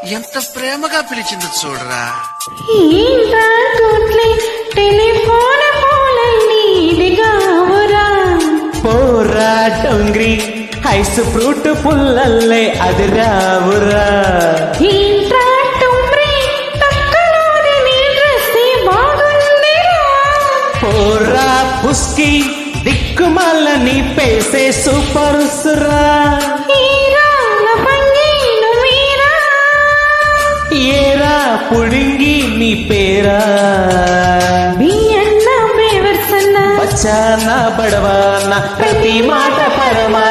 ఎంత ప్రేమగా పిలిచింది చూడరా. పోరా డొంగ్రి ఐస్ ఫ్రూట్ పుల్లల్లే అది రావురా. పోరా పుస్కి దిక్కుమాల నీ పేసే సూపర్ సురా. ఏరా పుడింగి నీ పేరా బచ్చానా బడవానా ప్రతి మాట పరమా